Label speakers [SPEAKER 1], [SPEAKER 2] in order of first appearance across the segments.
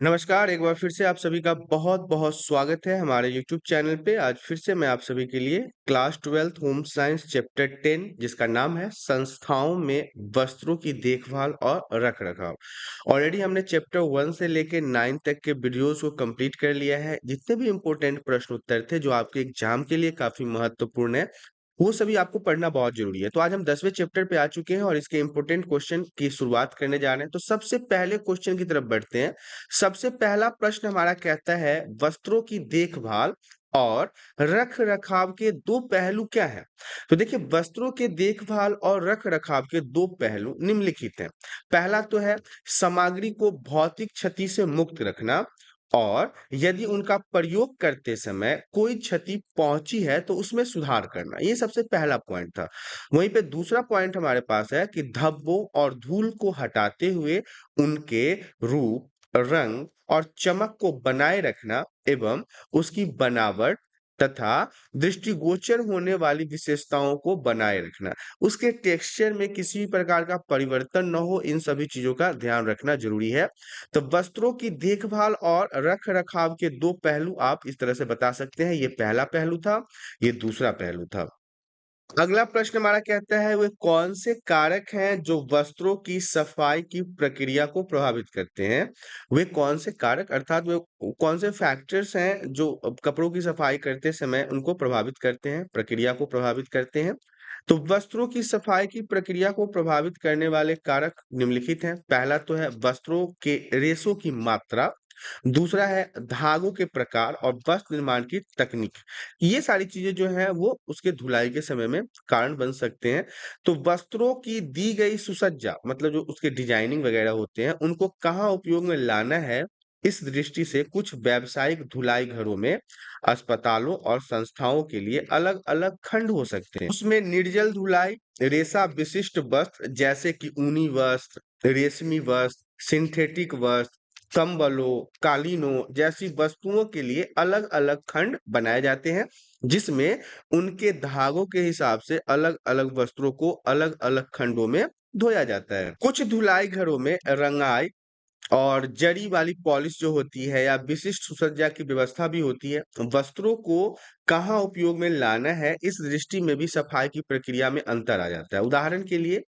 [SPEAKER 1] नमस्कार, एक बार फिर से आप सभी का बहुत-बहुत स्वागत है हमारे यूट्यूब चैनल पे। आज फिर से मैं आप सभी के लिए class 12th home science chapter 10 जिसका नाम है संस्थाओं में वस्त्रों की देखभाल और रख-रखाव। ऑलरेडी हमने चैप्टर 1 से लेके 9 तक के वीडियोज़ को कंप्लीट कर लिया है। जितने भी इम्पोर्टेंट प्रश्न उत्तर थे जो आपके एग्ज़ाम के लिए काफ़ी महत्वपूर्ण है, वो सभी आपको पढ़ना बहुत ज़रूरी है। तो आज हम 10वें चैप्टर पे आ चुके हैं और इसके इम्पोर्टेंट क्वेश्चन की शुरुआत करने जा रहे हैं। तो सबसे पहले क्वेश्चन की तरफ बढ़ते हैं। सबसे पहला प्रश्न हमारा कहता है वस्त्रों की देखभाल और रख-रखाव के 2 पहलू क्या हैं? तो देखिए वस्त्रों के देखभाल और रख-रखाव के 2 पहलू निम्नलिखित हैं। पहला तो है सामग्री को भौतिक क्षति से मुक्त रखना और यदि उनका प्रयोग करते समय कोई क्षति पहुँची है तो उसमें सुधार करना। ये सबसे पहला पॉइंट था। वहीं पे दूसरा पॉइंट हमारे पास है कि धब्बों और धूल को हटाते हुए उनके रूप, रंग और चमक को बनाए रखना एवं उसकी बनावट तथा दृष्टिगोचर होने वाली विशेषताओं को बनाए रखना। उसके टेक्सचर में किसी भी प्रकार का परिवर्तन न हो, इन सभी चीज़ों का ध्यान रखना ज़रूरी है। तो वस्त्रों की देखभाल और रख-रखाव के 2 पहलू आप इस तरह से बता सकते हैं। ये पहला पहलू था, ये दूसरा पहलू था। अगला प्रश्न हमारा कहता है वे कौन से कारक हैं जो वस्त्रों की सफाई की प्रक्रिया को प्रभावित करते हैं? वे कौन से कारक अर्थात वे कौन से फैक्टर्स हैं जो कपड़ों की सफाई करते समय उनको प्रभावित करते हैं, प्रक्रिया को प्रभावित करते हैं? तो वस्त्रों की सफाई की प्रक्रिया को प्रभावित करने वाले कारक निम्नलिखित हैं। पहला तो है वस्त्रों के रेशों की मात्रा, दूसरा है धागों के प्रकार और वस्त्र निर्माण की तकनीक। ये सारी चीज़ें जो हैं वो उसके धुलाई के समय में कारण बन सकते हैं। तो वस्त्रों की दी गई सुसज्जा मतलब जो उसके डिज़ाइनिंग वग़ैरह होते हैं, उनको कहाँ उपयोग में लाना है, इस दृष्टि से कुछ व्यावसायिक धुलाई घरों में, अस्पतालों और संस्थाओं के लिए अलग-अलग खंड हो सकते हैं। उसमें निर्जल धुलाई, रेशा विशिष्ट वस्त्र जैसे कि ऊनी वस्त्र, रेशमी वस्त्र, सिंथेटिक वस्त्र, कंबलों, कालीनों जैसी वस्तुओं के लिए अलग-अलग खंड बनाए जाते हैं, जिसमें उनके धागों के हिसाब से अलग-अलग वस्त्रों को अलग-अलग खंडों में धोया जाता है। कुछ धुलाई घरों में रंगाई और जरी वाली पॉलिश जो होती है या विशिष्ट सुसज्जा की व्यवस्था भी होती है। वस्त्रों को कहाँ उपयोग में लाना है, इस दृष्टि में भी सफाई की प्रक्रिया में अंतर आ जाता है। उदाहरण के लिए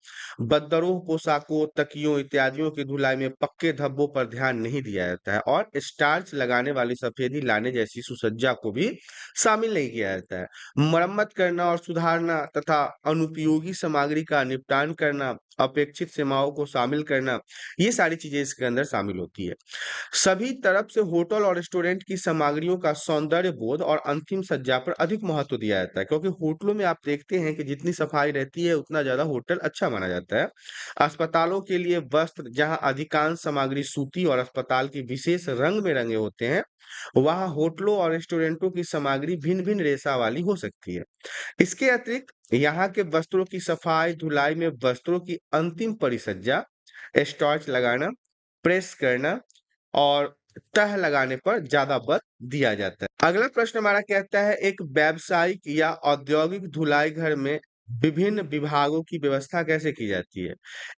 [SPEAKER 1] बदरोह पोशाकों, तकियों इत्यादियों की धुलाई में पक्के धब्बों पर ध्यान नहीं दिया जाता है और स्टार्च लगाने वाली सफेदी लाने जैसी सुसज्जा को भी शामिल नहीं किया जाता है। मरम्मत करना और सुधारना तथा अनुपयोगी सामग्री का निपटान करना, अपेक्षित सीमाओं को शामिल करना, ये सारी चीज़ें इसके अंदर शामिल होती है। सभी तरफ से होटल और रेस्टोरेंट की सामग्रियों का सौंदर्य बोध और अंतिम सज्जा पर अधिक महत्व दिया जाता है क्योंकि होटलों में आप देखते हैं कि जितनी सफाई रहती है उतना ज़्यादा होटल अच्छा माना जाता है। अस्पतालों के लिए वस्त्र जहाँ अधिकांश सामग्री सूती और अस्पताल की विशेष रंग में रंगे होते हैं, वहाँ होटलों और रेस्टोरेंटों की सामग्री भिन्न-भिन्न रेशा वाली हो सकती है। इसके अतिरिक्त यहाँ के वस्त्रों की सफाई, धुलाई में वस्त्रों की अंतिम परिसज्जा, स्टार्च लगाना, प्रेस करना और तह लगाने पर ज़्यादा बल दिया जाता है। अगला प्रश्न हमारा कहता है एक व्यावसायिक या औद्योगिक धुलाई घर में विभिन्न विभागों की व्यवस्था कैसे की जाती है?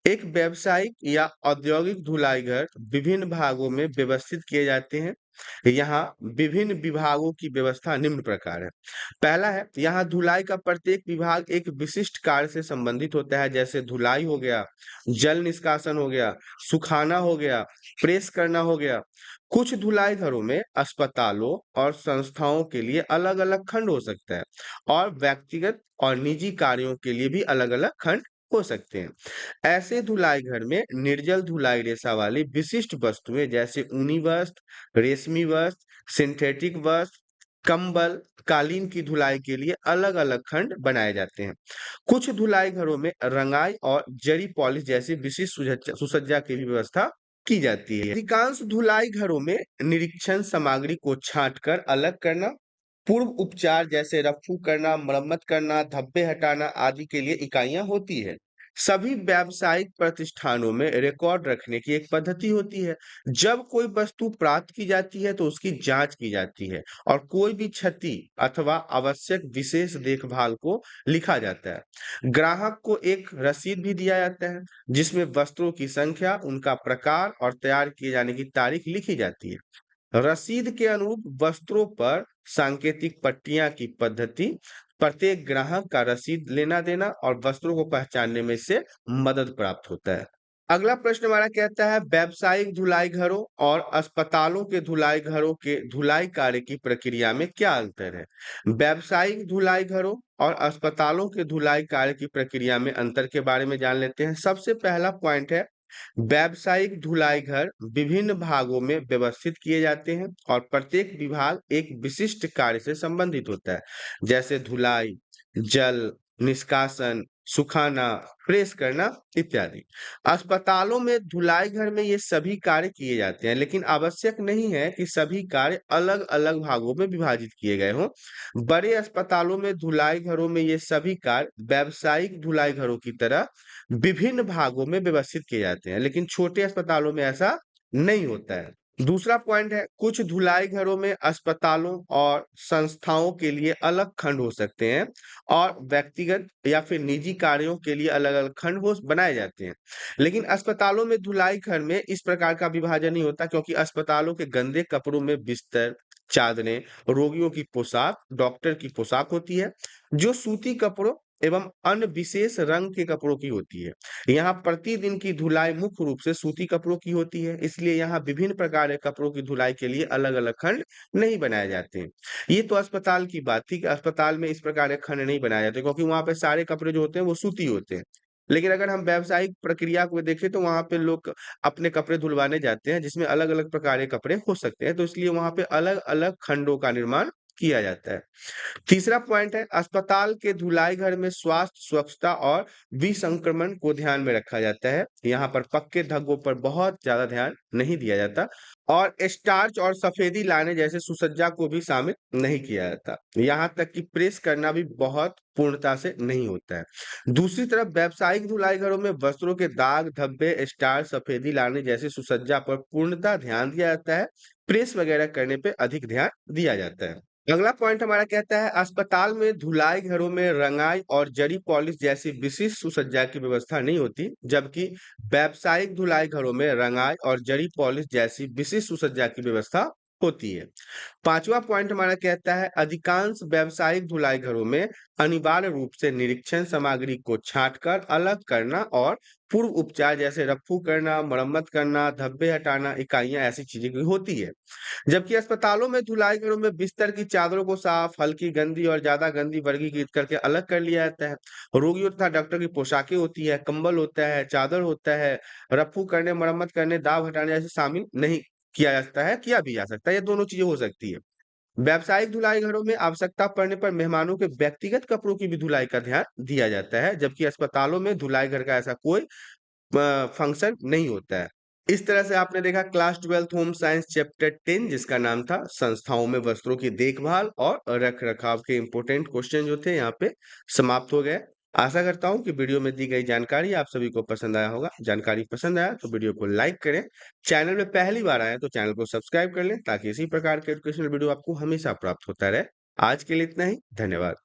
[SPEAKER 1] एक व्यावसायिक या औद्योगिक धुलाई घर विभिन्न भागों में व्यवस्थित किए जाते हैं। यहाँ विभिन्न विभागों की व्यवस्था निम्न प्रकार है। पहला है यहाँ धुलाई का प्रत्येक विभाग एक विशिष्ट कार्य से संबंधित होता है जैसे धुलाई हो गया, जल निष्कासन हो गया, सुखाना हो गया, प्रेस करना हो गया। कुछ धुलाई घरों में अस्पतालों और संस्थाओं के लिए अलग-अलग खंड हो सकता है और व्यक्तिगत और निजी कार्यों के लिए भी अलग-अलग खंड हो सकते हैं। ऐसे धुलाई घर में निर्जल धुलाई रेशा वाली विशिष्ट वस्तुएं जैसे ऊनी वस्त्र, रेशमी वस्त्र, सिंथेटिक वस्त्र, कंबल, कालीन की धुलाई के लिए अलग-अलग खंड बनाए जाते हैं। कुछ धुलाई घरों में रंगाई और जरी पॉलिश जैसी विशिष्ट सुसज्जा की भी व्यवस्था की जाती है। अधिकांश धुलाई घरों में निरीक्षण सामग्री को छांटकर अलग करना, पूर्व उपचार जैसे रफू करना, मरम्मत करना, धब्बे हटाना आदि के लिए इकाइयां होती है। सभी व्यावसायिक प्रतिष्ठानों में रिकॉर्ड रखने की एक पद्धति होती है। जब कोई वस्तु प्राप्त की जाती है तो उसकी जांच की जाती है और कोई भी क्षति अथवा आवश्यक विशेष देखभाल को लिखा जाता है। ग्राहक को एक रसीद भी दिया जाता है जिसमें वस्त्रों की संख्या, उनका प्रकार और तैयार किए जाने की तारीख लिखी जाती है। रसीद के अनुरूप वस्त्रों पर सांकेतिक पट्टियां की पद्धति प्रत्येक ग्राहक का रसीद लेना देना और वस्त्रों को पहचानने में इससे मदद प्राप्त होता है। अगला प्रश्न हमारा कहता है व्यावसायिक धुलाई घरों और अस्पतालों के धुलाई घरों के धुलाई कार्य की प्रक्रिया में क्या अंतर है? व्यावसायिक धुलाई घरों और अस्पतालों के धुलाई कार्य की प्रक्रिया में अंतर के बारे में जान लेते हैं। सबसे पहला पॉइंट है, व्यावसायिक धुलाई घर विभिन्न भागों में व्यवस्थित किए जाते हैं और प्रत्येक विभाग एक विशिष्ट कार्य से संबंधित होता है, जैसे धुलाई, जल निष्कासन, सुखाना, प्रेस करना इत्यादि। अस्पतालों में धुलाई घर में ये सभी कार्य किए जाते हैं, लेकिन आवश्यक नहीं है कि सभी कार्य अलग-अलग भागों में विभाजित किए गए हों। बड़े अस्पतालों में धुलाई घरों में ये सभी कार्य व्यावसायिक धुलाई घरों की तरह विभिन्न भागों में व्यवस्थित किए जाते हैं, लेकिन छोटे अस्पतालों में ऐसा नहीं होता है। दूसरा पॉइंट है, कुछ धुलाई घरों में अस्पतालों और संस्थाओं के लिए अलग खंड हो सकते हैं और व्यक्तिगत या फिर निजी कार्यों के लिए अलग-अलग खंड हो बनाए जाते हैं। लेकिन अस्पतालों में धुलाई घर में इस प्रकार का विभाजन नहीं होता, क्योंकि अस्पतालों के गंदे कपड़ों में बिस्तर, चादरें, रोगियों की पोशाक, डॉक्टर की पोशाक होती है, जो सूती कपड़ों एवं अन्य विशेष रंग के कपड़ों की होती है। यहाँ प्रतिदिन की धुलाई मुख्य रूप से सूती कपड़ों की होती है, इसलिए यहाँ विभिन्न प्रकार के कपड़ों की धुलाई के लिए अलग-अलग खंड नहीं बनाए जाते हैं। ये तो अस्पताल की बात थी कि अस्पताल में इस प्रकार के खंड नहीं बनाए जाते, क्योंकि वहाँ पे सारे कपड़े जो होते हैं वो सूती होते हैं। लेकिन अगर हम व्यावसायिक प्रक्रिया को देखें तो वहाँ पे लोग अपने कपड़े धुलवाने जाते हैं, जिसमें अलग-अलग प्रकार के कपड़े हो सकते हैं, तो इसलिए वहाँ पे अलग-अलग खंडों का निर्माण किया जाता है। तीसरा पॉइंट है, अस्पताल के धुलाई घर में स्वास्थ्य, स्वच्छता और विसंक्रमण को ध्यान में रखा जाता है। यहाँ पर पक्के धब्बों पर बहुत ज्यादा ध्यान नहीं दिया जाता और स्टार्च और सफेदी लाने जैसे सुसज्जा को भी शामिल नहीं किया जाता। यहाँ तक कि प्रेस करना भी बहुत पूर्णता से नहीं होता है। दूसरी तरफ व्यावसायिक धुलाई घरों में वस्त्रों के दाग, धब्बे, स्टार, सफेदी लाने जैसे सुसज्जा पर पूर्णतः ध्यान दिया जाता है। प्रेस वगैरह करने पे अधिक ध्यान दिया जाता है। अगला पॉइंट हमारा कहता है अस्पताल में धुलाई घरों में रंगाई और जरी पॉलिश जैसी विशिष्ट सुसज्जा की व्यवस्था नहीं होती, जबकि व्यावसायिक धुलाई घरों में रंगाई और जरी पॉलिश जैसी विशिष्ट सुसज्जा की व्यवस्था होती है। पांचवा पॉइंट हमारा कहता है अधिकांश व्यावसायिक धुलाई घरों में अनिवार्य रूप से निरीक्षण सामग्री को छांटकर अलग करना और पूर्व उपचार जैसे रफ्फू करना, मरम्मत करना, धब्बे हटाना इकाइयां ऐसी चीजें की होती है। जबकि अस्पतालों में धुलाई घरों में बिस्तर की चादरों को साफ, हल्की गंदी और ज्यादा गंदी वर्गीकृत करके अलग कर लिया जाता है। रोगियों तथा डॉक्टर की पोशाकें होती है, कंबल होता है, चादर होता है, रफ्फू करने, मरम्मत करने, दाग हटाने जैसे शामिल नहीं किया जा सकता है, किया भी जा सकता है। ये दोनों चीजें हो सकती है। व्यावसायिक धुलाई घरों में आवश्यकता पड़ने पर मेहमानों के व्यक्तिगत कपड़ों की भी धुलाई का ध्यान दिया जाता है, जबकि अस्पतालों में धुलाई घर का ऐसा कोई फंक्शन नहीं होता है। इस तरह से आपने देखा class 12th home science chapter 10 जिसका नाम था संस्थाओं में वस्त्रों की देखभाल और रख-रखाव के इम्पोर्टेंट क्वेश्चन जो थे यहाँ पे समाप्त हो गए। आशा करता हूँ कि वीडियो में दी गई जानकारी आप सभी को पसंद आया होगा। जानकारी पसंद आया तो वीडियो को लाइक करें। चैनल में पहली बार आए हैं तो चैनल को सब्सक्राइब कर लें ताकि इसी प्रकार के एजुकेशनल वीडियो आपको हमेशा प्राप्त होता रहे। आज के लिए इतना ही। धन्यवाद।